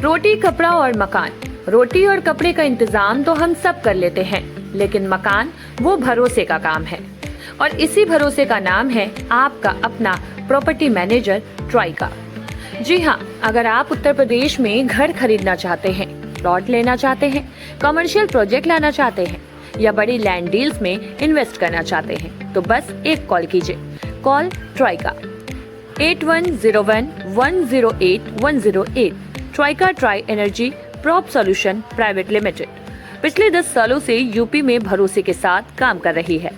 रोटी, कपड़ा और मकान। रोटी और कपड़े का इंतजाम तो हम सब कर लेते हैं, लेकिन मकान वो भरोसे का काम है। और इसी भरोसे का नाम है आपका अपना प्रॉपर्टी मैनेजर ट्राइका। जी हाँ, अगर आप उत्तर प्रदेश में घर खरीदना चाहते हैं, प्लॉट लेना चाहते हैं, कमर्शियल प्रोजेक्ट लाना चाहते हैं या बड़ी लैंड डील्स में इन्वेस्ट करना चाहते हैं, तो बस एक कॉल कीजिए। Call Trika 8101108108। Trika tri energy prop solution private limited पिछले 10 सालों से यूपी में भरोसे के साथ काम कर रही है।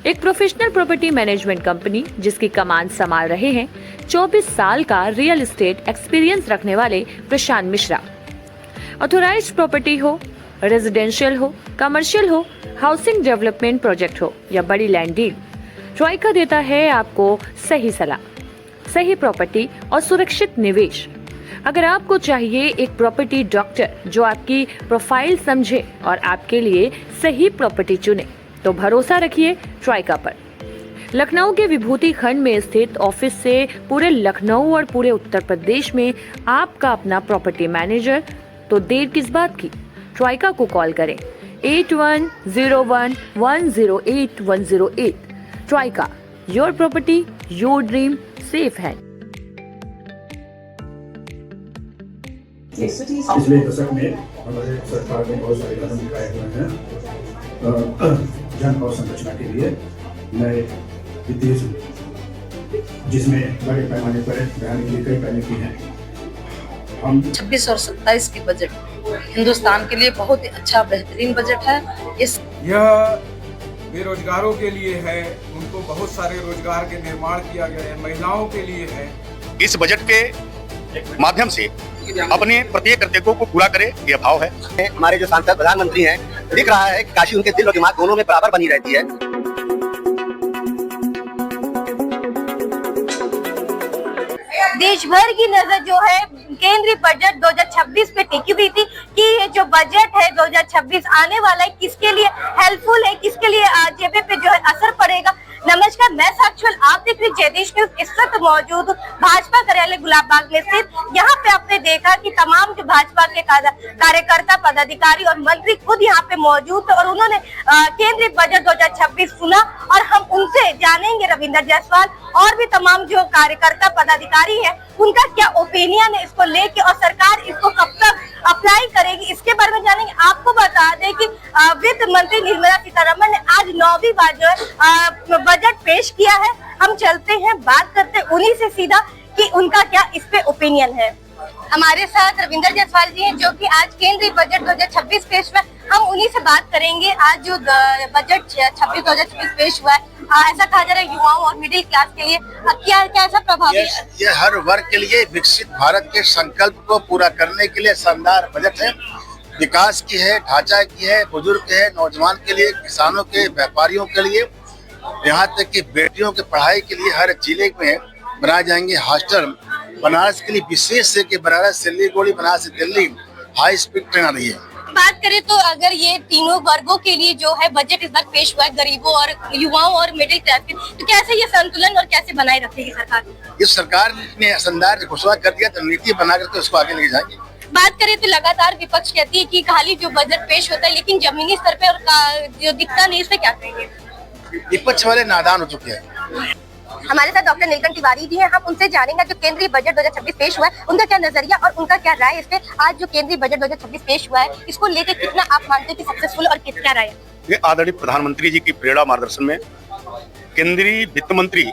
एक प्रोफेशनल प्रॉपर्टी मैनेजमेंट कंपनी जिसकी कमान संभाल रहे हैं 24 साल का रियल एस्टेट एक्सपीरियंस रखने वाले प्रशांत मिश्रा। ऑथोराइज्ड प्रॉपर्टी हो, रेजिडेंशियल हो, कमर्शियल हो, हाउसिंग डेवलपमेंट प्रोजेक्ट हो या बड़ी लैंड डील, ट्राइका देता है आपको सही सलाह, सही प्रॉपर्टी और सुरक्षित निवेश। अगर आपको चाहिए एक प्रॉपर्टी डॉक्टर जो आपकी प्रोफाइल समझे और आपके लिए सही प्रॉपर्टी चुने, तो भरोसा रखिए ट्राइका पर। लखनऊ के विभूति खंड में स्थित ऑफिस से पूरे लखनऊ और पूरे उत्तर प्रदेश में आपका अपना प्रॉपर्टी मैनेजर, तो देर किस बात की, ट्राइका को कॉल करें 8101108108। Trika, your property your dream safe है। पिछले दशक में हमारे सरकार ने बहुत सारे कदम उठाए हुए हैं जन और संरचना के लिए नए वित्तीय जिसमें बड़े पैमाने पर बढ़ाने के लिए कई पहले की हैं। हम 26 और 27 की बजट हिंदुस्तान के लिए बहुत ही अच्छा बेहतरीन बजट है। यह बेरोजगारों के लिए है, उनको बहुत सारे रोजगार के निर्माण किया गया है, महिलाओं के लिए है। इस बजट के माध्यम से अपने प्रत्येक कर्तव्यों को पूरा करे, यह भाव है। हमारे जो सांसद प्रधानमंत्री हैं, दिख रहा है कि काशी उनके दिल और दिमाग दोनों में बराबर बनी रहती है। देश भर की नजर जो है केंद्रीय बजट 2026 पे टिकी हुई थी कि ये जो बजट है 2026 आने वाला है किसके लिए हेल्पफुल है, किसके लिए जेबे पे जो है असर पड़ेगा। नमस्कार, मैं साक्षुअल, आप देख रहे जयदेश न्यूज। इस वक्त मौजूद भाजपा कार्यालय गुलाब बाग में स्थित। यहाँ पे आपने देखा कि तमाम जो भाजपा के कार्यकर्ता, पदाधिकारी और मंत्री खुद यहाँ पे मौजूद थे और उन्होंने केंद्रीय बजट 2026 सुना और हम उनसे जानेंगे, रविंद्र जायसवाल और भी तमाम जो कार्यकर्ता पदाधिकारी है उनका क्या ओपिनियन है इसको लेके और सरकार इसको कब तक अप्लाई करेगी, इसके बारे में जानेंगे। आपको बता दें कि वित्त मंत्री निर्मला सीतारमण ने आज 9वीं बार जो है बजट पेश किया है। हम चलते हैं, बात करते हैं उन्हीं से सीधा कि उनका क्या इस पे ओपिनियन है। हमारे साथ रविंद्र जायसवाल जी हैं जो कि आज केंद्रीय बजट 2026 पेश हुआ है। हम उन्हीं से बात करेंगे। आज जो बजट 2026 पेश हुआ है, ऐसा कहा जा रहा है युवाओं और मिडिल क्लास के लिए क्या ऐसा प्रभावी है? ये हर वर्ग के लिए विकसित भारत के संकल्प को पूरा करने के लिए शानदार बजट है। विकास की है, ढांचा की है, बुजुर्ग के है, नौजवान के लिए, किसानों के, व्यापारियों के लिए, यहाँ तक कि बेटियों की पढ़ाई के लिए हर जिले में बनाए जाएंगे हॉस्टल। बनारस के लिए विशेष है कि बनारस सिलीगुड़ी, बनारस से दिल्ली हाई स्पीड ट्रेन आ रही है। बात करें तो अगर ये तीनों वर्गों के लिए जो है बजट इस बार पेश हुआ है, गरीबों और युवाओं और मिडिल क्लास के, तो कैसे ये संतुलन और कैसे बनाए रखेगी सरकार? इस सरकार ने शानदार घोषणा कर दिया, तो नीति बना करके उसको आगे ले जाएंगे। बात करें तो लगातार विपक्ष कहती है कि खाली जो बजट पेश होता है लेकिन जमीनी स्तर पे और जो दिखता नहीं, इससे क्या कहेंगे? विपक्ष वाले नादान हो चुके हैं। हमारे साथ डॉक्टर नीलकंठ तिवारी जी हैं, हम उनसे जानेंगे जो केंद्रीय बजट 2026 पेश हुआ है उनका क्या नजरिया और उनका क्या राय इस पे। आज जो केंद्रीय बजट 2026 पेश हुआ है इसको लेकर कितना आप मानते हैं कि सक्सेसफुल और कितना राय है? ये आदरणीय प्रधानमंत्री जी की प्रेरणा मार्गदर्शन में केंद्रीय वित्त मंत्री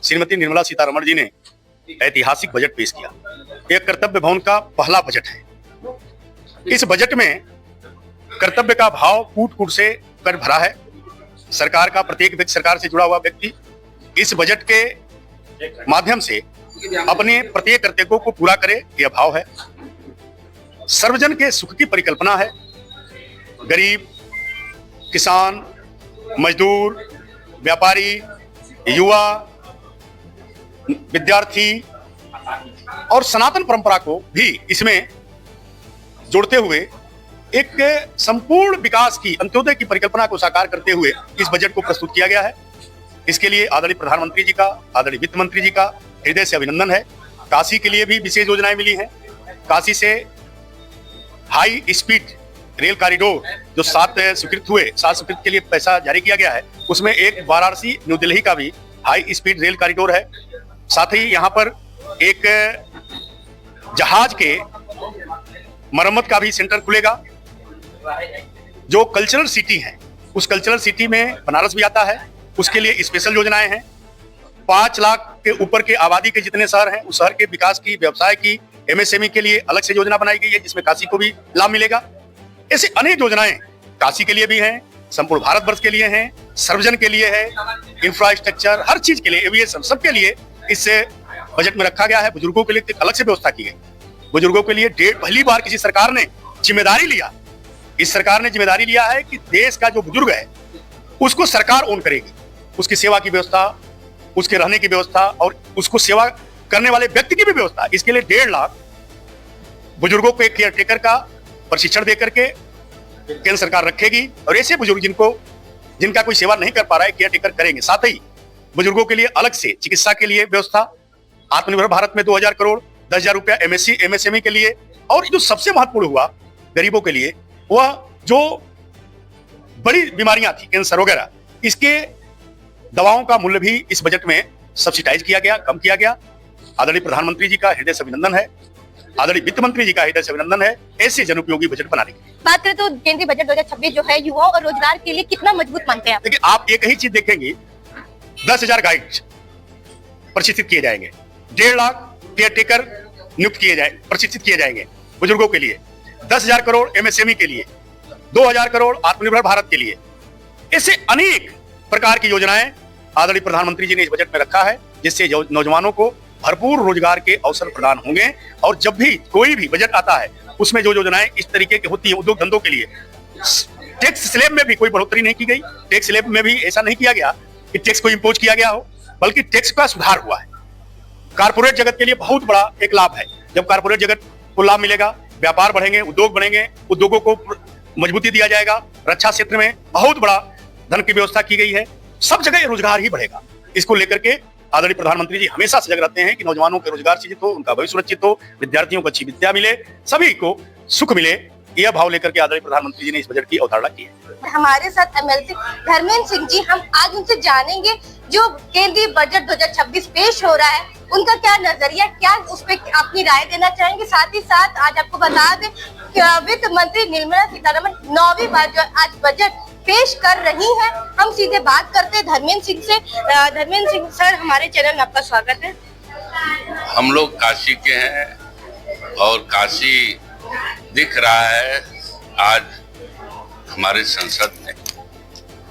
श्रीमती निर्मला सीतारमण जी ने ऐतिहासिक बजट पेश किया। यह कर्तव्य भवन का पहला बजट है। इस बजट में कर्तव्य का भाव कूट कूट से कर भरा है। सरकार का प्रत्येक व्यक्ति, सरकार से जुड़ा हुआ व्यक्ति इस बजट के माध्यम से अपने प्रत्येक कर्तव्यों को पूरा करे, यह भाव है। सर्वजन के सुख की परिकल्पना है। गरीब, किसान, मजदूर, व्यापारी, युवा, विद्यार्थी और सनातन परंपरा को भी इसमें जोड़ते हुए एक संपूर्ण विकास की, अंत्योदय की परिकल्पना को साकार करते हुए इस बजट को प्रस्तुत किया गया है। इसके लिए आदरणीय प्रधानमंत्री जी का, आदरणीय वित्त मंत्री जी का हृदय से अभिनंदन है। काशी के लिए भी विशेष योजनाएं मिली हैं। काशी से हाई स्पीड रेल कॉरिडोर जो 7 स्वीकृत के लिए पैसा जारी किया गया है, उसमें एक वाराणसी न्यू दिल्ली का भी हाई स्पीड रेल कॉरिडोर है। साथ ही यहाँ पर एक जहाज के मरम्मत का भी सेंटर खुलेगा। जो कल्चरल सिटी है, उस कल्चरल सिटी में बनारस भी आता है, उसके लिए स्पेशल योजनाएं हैं। 5 लाख के ऊपर के आबादी के जितने शहर हैं, उस शहर के विकास की, व्यवसाय की, MSME के लिए अलग से योजना बनाई गई है, जिसमें काशी को भी लाभ मिलेगा। ऐसे अनेक योजनाएं काशी के लिए भी हैं, संपूर्ण भारतवर्ष के लिए हैं, सर्वजन के लिए है, इंफ्रास्ट्रक्चर, हर चीज के लिए, एविएशन, सबके लिए इस बजट में रखा गया है। बुजुर्गों के लिए एक अलग से व्यवस्था की गई। बुजुर्गों के लिए पहली बार किसी सरकार ने जिम्मेदारी लिया, इस सरकार ने जिम्मेदारी लिया है कि देश का जो बुजुर्ग है उसको सरकार ओन करेगी, उसकी सेवा की व्यवस्था, उसके रहने की व्यवस्था और उसको सेवा करने वाले व्यक्ति की भी व्यवस्था। इसके लिए 1.5 लाख बुजुर्गों को केयर टेकर का प्रशिक्षण देकर के केंद्र सरकार रखेगी और ऐसे बुजुर्ग जिनका कोई सेवा नहीं कर पा रहा है, केयर टेकर करेंगे। साथ ही बुजुर्गों के लिए अलग से चिकित्सा के लिए व्यवस्था, आत्मनिर्भर भारत में 2000 करोड़, 10,000 रुपया MSME के लिए, और जो सबसे महत्वपूर्ण हुआ गरीबों के लिए, वह जो बड़ी बीमारियां थी, कैंसर वगैरह, इसके दवाओं का मूल्य भी इस बजट में सब्सिडाइज किया गया, कम किया गया। आदरणीय प्रधानमंत्री जी का हृदय से अभिनंदन है, आदरणीय वित्त मंत्री जी का हृदय से अभिनंदन है ऐसे जनोपयोगी बजट बनाने के लिए। बात करें तो केंद्रीय बजट 2026 जो है युवाओं और रोजगार के लिए कितना मजबूत मानते हैं? देखिए, आप एक ही चीज देखेंगे, 10,000 गाइड प्रशिक्षित किए जाएंगे, 1.5 लाख केयर टेकर नियुक्त प्रशिक्षित किए जाएंगे बुजुर्गों के लिए, 10,000 करोड़ MSME के लिए, 2,000 करोड़ आत्मनिर्भर भारत के लिए। ऐसे अनेक प्रकार की योजनाएं आदरणीय प्रधानमंत्री जी ने इस बजट में रखा है, जिससे नौजवानों को भरपूर रोजगार के अवसर प्रदान होंगे। और जब भी कोई भी बजट आता है, उसमें जो योजनाएं इस तरीके की होती हैं उद्योग धंधों के लिए, टैक्स स्लैब में भी कोई बढ़ोतरी नहीं की गई। टैक्स स्लैब में भी ऐसा नहीं किया गया कि टैक्स को इंपोज किया गया हो, बल्कि टैक्स का सुधार हुआ है। कारपोरेट जगत के लिए बहुत बड़ा एक लाभ है। जब कारपोरेट जगत को लाभ मिलेगा, व्यापार बढ़ेंगे, उद्योग बढ़ेंगे, उद्योगों को मजबूती दिया जाएगा। रक्षा क्षेत्र में बहुत बड़ा धन की व्यवस्था की गई है, सब जगह रोजगार ही बढ़ेगा। इसको लेकर के आदरणीय प्रधानमंत्री जी हमेशा सजग रहते हैं कि नौजवानों के रोजगार सृजित हो, उनका भविष्य सुरक्षित हो, विद्यार्थियों को अच्छी विद्या मिले, सभी को सुख मिले, यह भाव लेकर के आदरणीय प्रधानमंत्री जी ने इस बजट की अवधारणा की है। हमारे साथ MLC धर्मेंद्र सिंह जी, हम आज उनसे जानेंगे जो केंद्रीय बजट 2026 पेश हो रहा है, उनका क्या नजरिया, क्या उस पर अपनी राय देना चाहेंगे। साथ ही साथ आज आपको बता दें कि वित्त मंत्री निर्मला सीतारमण 9वीं बार जो आज बजट पेश कर रही हैं। हम सीधे बात करते हैं धर्मेंद्र सिंह से। धर्मेंद्र सिंह सर, हमारे चैनल में आपका स्वागत है। हम लोग काशी के हैं और काशी दिख रहा है आज हमारे संसद में।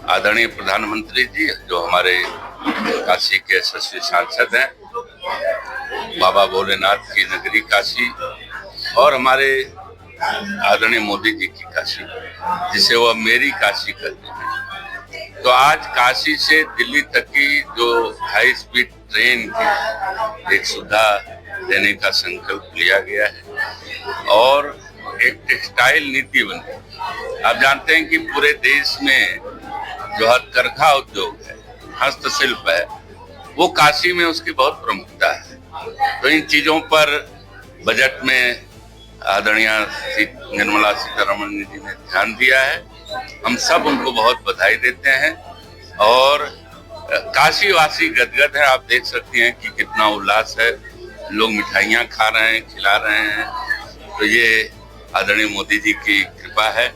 आदरणीय प्रधानमंत्री जी जो हमारे काशी के यशस्वी सांसद हैं, बाबा भोलेनाथ की नगरी काशी और हमारे आदरणीय मोदी जी की काशी, जिसे वो मेरी काशी कहते हैं। तो आज काशी से दिल्ली तक की जो हाई स्पीड ट्रेन की एक सुविधा देने का संकल्प लिया गया है और एक टेक्सटाइल नीति बनी। आप जानते हैं कि पूरे देश में जो हथकरघा उद्योग है, हस्तशिल्प है, वो काशी में उसकी बहुत प्रमुखता है। तो इन चीजों पर बजट में आदरणीय निर्मला सीतारमण जी ने ध्यान दिया है। हम सब उनको बहुत बधाई देते हैं और काशी वासी गदगद है। आप देख सकती हैं कि कितना उल्लास है, लोग मिठाइयाँ खा रहे हैं, खिला रहे हैं। तो ये आदरणीय मोदी जी की कृपा है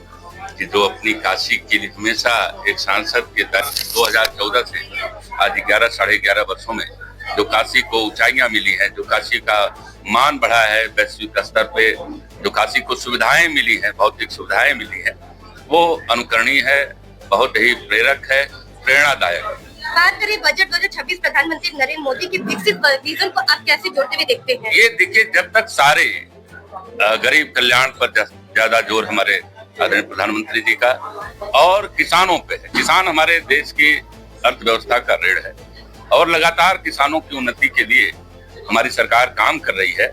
कि जो अपनी काशी के लिए हमेशा एक सांसद के तहत 2014 से आज 11 साढ़े 11 वर्षों में जो काशी को ऊंचाइयां मिली हैं, जो काशी का मान बढ़ा है वैश्विक स्तर पे, जो काशी को सुविधाएं मिली हैं, भौतिक सुविधाएं मिली हैं, वो अनुकरणीय है, बहुत ही प्रेरक है, प्रेरणादायक है। बात करें बजट 2026 प्रधानमंत्री नरेंद्र मोदी की विकसित विजन को आप कैसे जोड़ते हुए देखते हैं? ये देखिए, जब तक सारे गरीब कल्याण पर ज्यादा जोर हमारे आदरणीय प्रधानमंत्री जी का और किसानों पे है। किसान हमारे देश की अर्थव्यवस्था का रीढ़ है और लगातार किसानों की उन्नति के लिए हमारी सरकार काम कर रही है।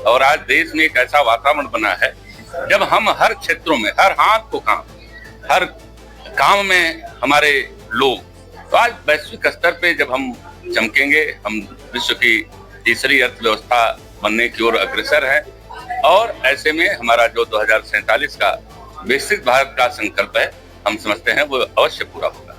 और आज देश में एक ऐसा वातावरण बना है जब हम हर क्षेत्रों में, हर हाथ को काम, हर काम में हमारे लोग, तो आज वैश्विक स्तर पे जब हम चमकेंगे, हम विश्व की तीसरी अर्थव्यवस्था बनने की ओर अग्रसर है और ऐसे में हमारा जो 2047 का विकसित भारत का संकल्प है, हम समझते हैं वो अवश्य पूरा होगा।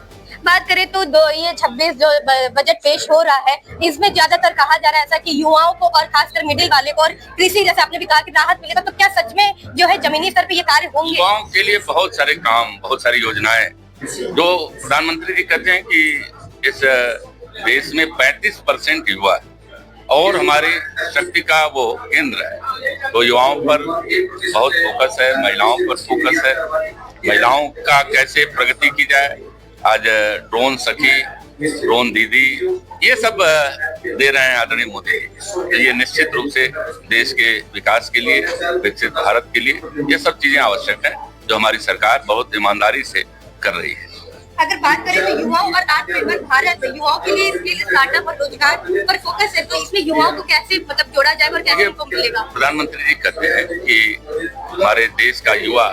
बात करें तो ये 26 जो बजट पेश हो रहा है, इसमें ज्यादातर कहा जा रहा है ऐसा कि युवाओं को और खासकर मिडिल वाले को और कृषि, जैसे आपने भी कहा कि राहत मिलेगा, तो क्या सच में जो है जमीनी स्तर पे ये कार्य होंगे? युवाओं के लिए बहुत सारे काम, बहुत सारी योजनाएं जो प्रधानमंत्री जी कहते हैं कि इस देश में 35% युवा है और हमारी शक्ति का वो केंद्र है, तो युवाओं पर बहुत फोकस है, महिलाओं पर फोकस है। महिलाओं का कैसे प्रगति की जाए, आज ड्रोन सखी, ड्रोन दीदी, ये सब दे रहे हैं आदरणीय मोदी जी। ये निश्चित रूप से देश के विकास के लिए, विकसित भारत के लिए ये सब चीजें आवश्यक हैं जो हमारी सरकार बहुत ईमानदारी से कर रही है। अगर बात करें तो युवाओं और आत्मनिर्भर भारत, युवाओं के लिए इसके लिए स्टार्टअप और रोजगार पर फोकस है, तो इसमें युवाओं को कैसे मतलब जोड़ा जाए और कैसे उनको मिलेगा? प्रधानमंत्री जी कहते हैं कि हमारे देश का युवा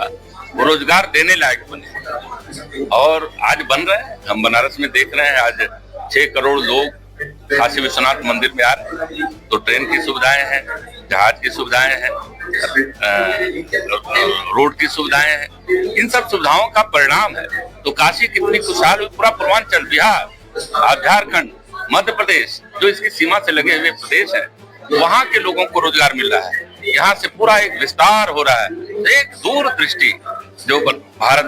रोजगार देने लायक बने और आज बन रहे हैं। हम बनारस में देख रहे हैं आज 6 करोड़ लोग काशी विश्वनाथ मंदिर में आ रहे हैं, तो ट्रेन की सुविधाएं हैं, जहाज की सुविधाएं हैं, रोड की सुविधाएं हैं, इन सब सुविधाओं का परिणाम है। तो काशी कितनी खुशहाल हुई, पूरा पूर्वांचल, बिहार, झारखंड, मध्य प्रदेश जो इसकी सीमा से लगे हुए प्रदेश है, वहाँ के लोगों को रोजगार मिल रहा है। यहाँ से पूरा एक विस्तार हो रहा है, एक दूरदृष्टि जो भारत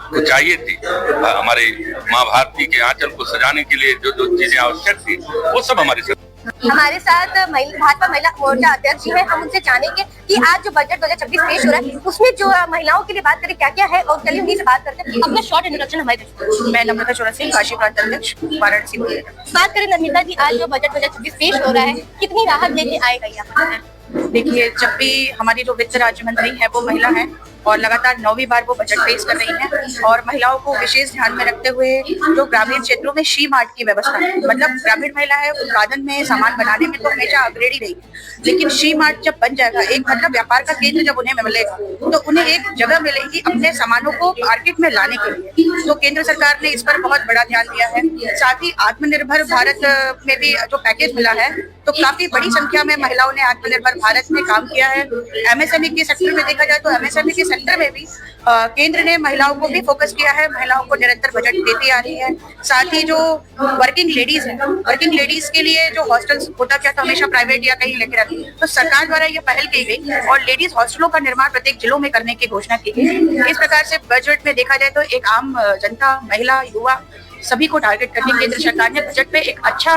को चाहिए थी, हमारे माँ भारती के आंचल को सजाने के लिए जो जो चीजें आवश्यक थी वो सब हमारे साथ भाजपा महिला मोर्चा अध्यक्ष जी है, हम उनसे जानेंगे कि आज जो बजट 2026 पेश हो रहा है उसमें जो महिलाओं के लिए बात करें क्या क्या है, और चलिए उन्हीं से बात करते हैं। अपना शॉर्ट इंट्रोडक्शन हमारे। मैं नम्रता चौरसिया, काशी प्रांत अध्यक्ष, वाराणसी। बात करें नमिता जी, आज जो बजट 2026 पेश हो रहा है, कितनी राहत लेके आएगा यहाँ? देखिए, जब भी हमारी जो वित्त राज्य मंत्री है वो महिला है और लगातार 9वीं बार वो बजट पेश कर रही हैं और महिलाओं को विशेष ध्यान में रखते हुए जो ग्रामीण क्षेत्रों में शी मार्ट की व्यवस्था है, मतलब ग्रामीण महिला है उत्पादन में, सामान बनाने में तो हमेशा अग्रणी रही, लेकिन शी मार्ट जब बन जाएगा, एक मतलब व्यापार का केंद्र जब उन्हें मिलेगा तो उन्हें एक जगह मिलेगी अपने सामानों को मार्केट में लाने के लिए। तो केंद्र सरकार ने इस पर बहुत बड़ा ध्यान दिया है। साथ ही आत्मनिर्भर भारत में भी जो पैकेज मिला है तो काफी बड़ी संख्या में महिलाओं ने आत्मनिर्भर भारत में काम किया है। एमएसएमई के सेक्टर में देखा जाए तो एमएसएमई के सेक्टर में भी केंद्र ने महिलाओं को भी फोकस किया है, महिलाओं को निरंतर बजट देती आ रही है। साथ ही जो वर्किंग लेडीज है, वर्किंग लेडीज के लिए जो हॉस्टल्स होता क्या तो हमेशा प्राइवेट या कहीं लेके रखी, तो सरकार द्वारा ये पहल की गई और लेडीज हॉस्टलों का निर्माण प्रत्येक जिलों में करने की घोषणा की गई। इस प्रकार से बजट में देखा जाए तो एक आम जनता, महिला, युवा सभी को टारगेट करके केंद्र सरकार ने बजट पे एक अच्छा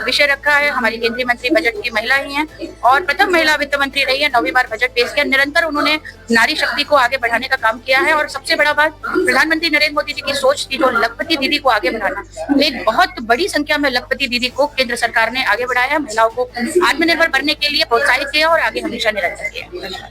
विषय रखा है। हमारी केंद्रीय मंत्री बजट की महिला ही हैं और प्रथम महिला वित्त मंत्री रही है, 9वीं बार बजट पेश किया। निरंतर उन्होंने नारी शक्ति को आगे बढ़ाने का काम किया है और सबसे बड़ा बात प्रधानमंत्री नरेंद्र मोदी जी की सोच थी जो लखपति दीदी को आगे बढ़ाना। एक बहुत बड़ी संख्या में लखपति दीदी को केंद्र सरकार ने आगे बढ़ाया, महिलाओं को आत्मनिर्भर बनने के लिए प्रोत्साहित किया और आगे हमेशा निरंतर किया।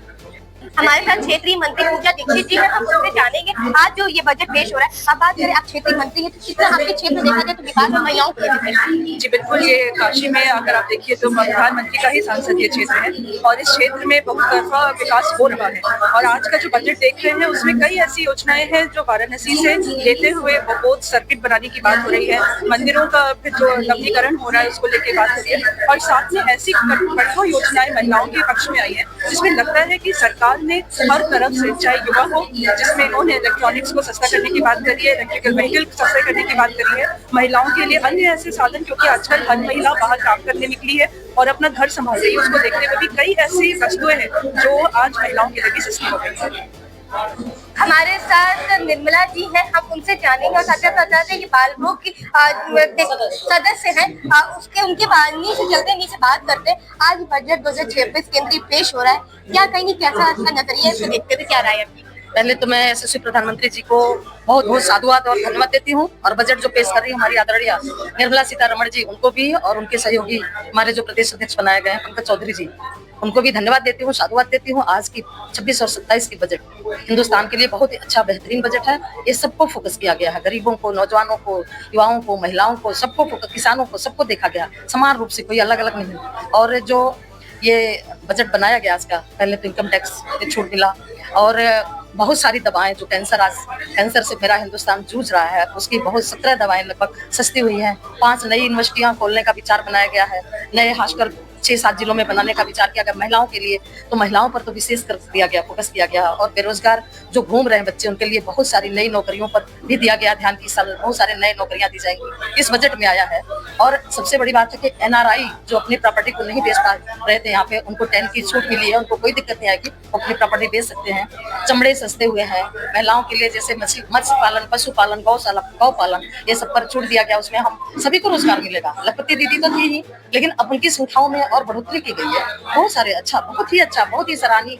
हमारे साथ क्षेत्रीय मंत्री पूजा दीक्षित जी हैं, हम उनसे जानेंगे आज जो ये बजट पेश हो रहा है। अब बात करें, आप क्षेत्रीय मंत्री हैं तो कितना आपके क्षेत्र में देखा जाए तो विकास और महिलाओं के? जी बिल्कुल, ये काशी में अगर आप देखिए तो प्रधानमंत्री का ही संसदीय क्षेत्र है और इस क्षेत्र में बहुतरफा विकास हो रहा है। और आज का जो बजट देख रहे हैं उसमें कई ऐसी योजनाएं हैं जो वाराणसी से लेते हुए बहुत सर्किट बनाने की बात हो रही है, मंदिरों का फिर जो नवीनीकरण हो रहा है उसको लेकर बात हो रही है और साथ में ऐसी करोड़ों योजनाएं महिलाओं के पक्ष में आई है जिसमें लगता है कि सरकार ने हर तरफ से, चाहे युवा हो जिसमें इन्होंने इलेक्ट्रॉनिक्स को सस्ता करने की बात करी है, इलेक्ट्रिकल व्हीकल को सस्ता करने की बात करी है, महिलाओं के लिए अन्य ऐसे साधन, क्योंकि आजकल हर महिला बाहर काम करने निकली है और अपना घर संभाल रही है, उसको देखते हुए भी कई ऐसी वस्तुएं हैं जो आज महिलाओं के लिए सस्ती हो गई है। हमारे साथ निर्मला जी हैं, हम उनसे जानेंगे और साथ ही कि बालभोग की सदस्य हैं, उसके उनके वाणी से चलते नीचे बात करते हैं। आज बजट 2026 केंद्रीय पेश हो रहा है, क्या कहेंगे, कैसा इसका नजरिया है, इसको देखते हुए क्या राय है? पहले तो मैं यशस्वी प्रधानमंत्री जी को बहुत बहुत साधुवाद और धन्यवाद देती हूँ और बजट जो पेश कर रही है हमारी आदरणीय निर्मला सीतारमण जी, उनको भी और उनके सहयोगी हमारे जो प्रदेश अध्यक्ष बनाए गए हैं पंकज चौधरी जी, उनको भी धन्यवाद देती हूँ, साधुवाद देती हूँ। आज की 26 और 27 की बजट हिंदुस्तान के लिए बहुत ही अच्छा बेहतरीन बजट है। ये सबको फोकस किया गया है, गरीबों को, नौजवानों को, युवाओं को, महिलाओं को, सबको फोकस, किसानों को, सबको देखा गया समान रूप से, कोई अलग अलग नहीं। और जो ये बजट बनाया गया आज का, पहले तो इनकम टैक्स पे छूट मिला और बहुत सारी दवाएं जो कैंसर से मेरा हिंदुस्तान जूझ रहा है उसकी बहुत 17 दवाएं लगभग सस्ती हुई हैं। 5 नई यूनिवर्सिटियां खोलने का विचार बनाया गया है, नए 6-7 जिलों में बनाने का विचार किया गया महिलाओं के लिए, तो महिलाओं पर तो विशेष कर दिया गया, फोकस किया गया। और बेरोजगार जो घूम रहे हैं बच्चे, उनके लिए बहुत सारी नई नौकरियों पर भी दिया गया ध्यान की साल बहुत सारे नए नौकरियां दी जाएंगी, इस बजट में आया है। और सबसे बड़ी बात है कि NRI जो अपनी प्रॉपर्टी को नहीं बेच पा रहे थे, यहाँ पे उनको 10 की छूट मिली है, उनको कोई दिक्कत नहीं आएगी, वो अपनी प्रॉपर्टी बेच सकते हैं। चमड़े सस्ते हुए हैं महिलाओं के लिए, जैसे मत्स्य पालन, पशुपालन, गौशाला, गौ पालन, ये सब पर छूट दिया गया, उसमें हम सभी को रोजगार मिलेगा। लखपति दीदी तो थी ही, लेकिन अब उनकी संख्याओं में और बढ़ोतरी की गई है। बहुत सारे अच्छा, बहुत ही सराहनीय।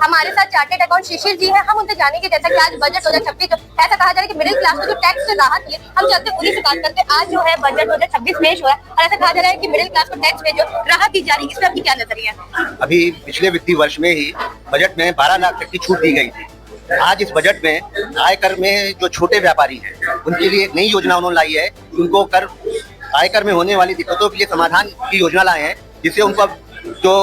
हमारे साथ चार्टेड अकाउंट शिशिर जी हैं, हम उनसे जानेंगे जैसा कि आज बजट 2026 ऐसा कहा जा रहा है कि मिडिल क्लास को जो टैक्स से राहत मिले, हम चलते उन्हीं से बात करते। आज जो है बजट 2026 पेश हुआ है और ऐसा कहा जा रहा है कि मिडिल क्लास को टैक्स में जो राहत दी जा रही है, इस पर आपकी क्या नजरिया है? अभी पिछले वित्तीय वर्ष में ही बजट में 12 लाख तक की छूट दी गई थी। आज इस बजट में आयकर में जो छोटे व्यापारी हैं उनके लिए एक नई योजना उन्होंने लाई है। उनको आयकर में होने वाली दिक्कतों के लिए समाधान की योजना लाए हैं, जिससे उनको जो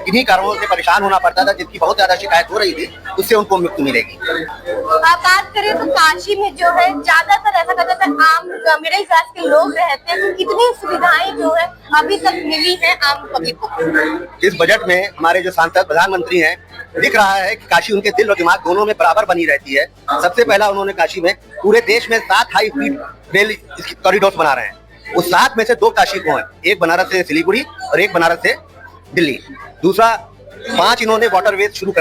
इन्हीं कारणों से परेशान होना पड़ता था, जिनकी बहुत ज्यादा शिकायत हो रही थी, उससे उनको मुक्ति मिलेगी। आप बात करें तो काशी में जो है ज्यादातर ऐसा कहता था आम मिडिल क्लास के लोग रहते हैं, तो इतनी सुविधाएं जो है अभी तक मिली है आम पब्लिक को। इस बजट में हमारे जो सांसद प्रधानमंत्री हैं, दिख रहा है कि काशी उनके दिल और दिमाग दोनों में बराबर बनी रहती है। सबसे पहला उन्होंने काशी में पूरे देश में 7 हाई स्पीड रेल कॉरिडोर बना रहे हैं। उस 7 में से 2 काशी को हैं, एक बनारस से सिलीगुड़ी और एक बनारस से दिल्ली। दूसरा 5 इन्होंने वाटरवेज शुरू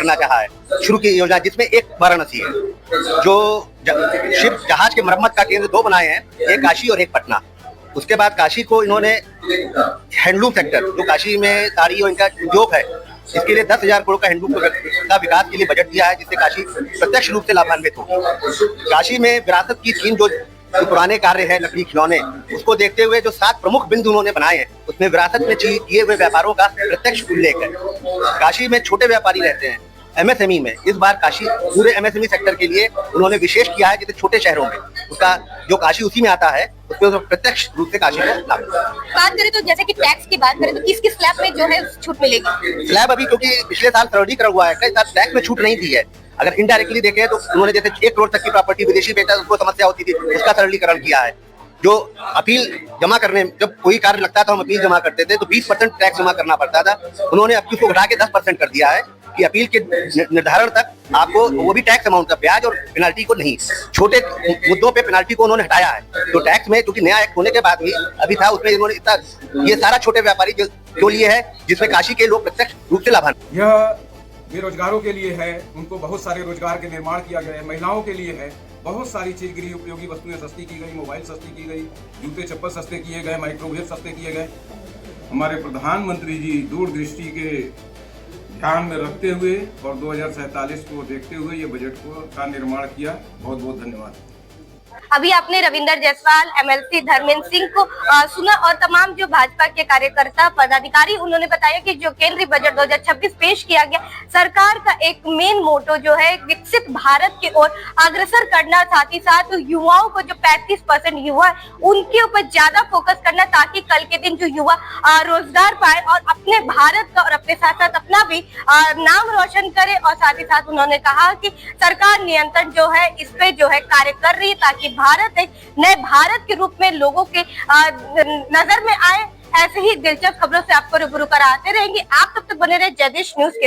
की योजना, जिसमें एक वाराणसी है। जो शिप जहाज के मरम्मत का केंद्र 2 बनाए हैं, एक काशी और एक पटना। उसके बाद काशी को इन्होंने हैंडलूम सेक्टर, जो काशी में साड़ी और इनका उद्योग है, इसके लिए 10,000 करोड़ का हैंडलूम का विकास के लिए बजट दिया है, जिससे काशी प्रत्यक्ष रूप से लाभान्वित होगी। काशी में विरासत की थीम जो पुराने कार्य है, लकड़ी खिलौने, उसको देखते हुए जो 7 प्रमुख बिंदु उन्होंने बनाए हैं, उसमें विरासत में किए हुए व्यापारों का प्रत्यक्ष उल्लेख है। काशी में छोटे व्यापारी रहते हैं, MSME में इस बार काशी पूरे MSME सेक्टर के लिए उन्होंने विशेष किया है, जैसे छोटे शहरों में उसका जो काशी उसी में आता है, उसको प्रत्यक्ष रूप से काशी को लागू। बात करें तो जैसे कि टैक्स की बात करें तो किस किस स्लैब में जो है छूट मिलेगी? स्लैब अभी क्योंकि पिछले साल सरलीकरण हुआ है, कई साल टैक्स में छूट नहीं दी है। अगर इनडायरेक्टली देखें तो उन्होंने जैसे 1 करोड़ तक की प्रॉपर्टी विदेशी बेचा, उसको समस्या होती थी, उसका सरलीकरण किया है। जो अपील जमा करने, जब कोई कार्य लगता था हम अपील जमा करते थे तो 20% टैक्स जमा करना पड़ता था, उन्होंने अब उसको घटा के 10% कर दिया है कि अपील के निर्धारण तक आपको वो भी टैक्स अमाउंट का, ब्याज और पेनाल्टी को नहीं, छोटे मुद्दों पे पेनाल्टी को उन्होंने हटाया है। तो टैक्स में क्योंकि नया एक्ट होने के बाद भी अभी था, उसमें इन्होंने इतना ये सारा छोटे व्यापारी जो लिए है, जिसमें काशी के लोग प्रत्यक्ष रूप से लाभान्वित। यह बेरोजगारों के लिए है, उनको बहुत सारे रोजगार के निर्माण किया गया है। महिलाओं के लिए है, बहुत सारी चीज गृह उपयोगी वस्तुएं सस्ती की गई, मोबाइल सस्ती की गई, जूते चप्पल सस्ते किए गए, माइक्रोवेव सस्ते किए गए। हमारे प्रधानमंत्री जी दूरदृष्टि के ध्यान में रखते हुए और 2047 को देखते हुए ये बजट का निर्माण किया। बहुत बहुत धन्यवाद। अभी आपने रविंदर जायसवाल, MLC धर्मेंद्र सिंह को सुना और तमाम जो भाजपा के कार्यकर्ता पदाधिकारी, उन्होंने बताया कि जो केंद्रीय बजट 2026 पेश किया गया, सरकार का एक मेन मोटो जो है विकसित भारत की ओर अग्रसर करना, साथ ही साथ युवाओं को जो 35% युवा है उनके ऊपर ज्यादा फोकस करना, ताकि कल के दिन जो युवा रोजगार पाए और अपने भारत का और अपने साथ साथ अपना भी नाम रोशन करे। और साथ ही साथ उन्होंने कहा कि सरकार नियंत्रण जो है इस पे जो है कार्य कर रही है, ताकि भारत एक नए भारत के रूप में लोगों के नजर में आए। ऐसे ही दिलचस्प खबरों से आपको रूबरू कराते रहेंगे। आप तब तक बने रहे जयदेश न्यूज के।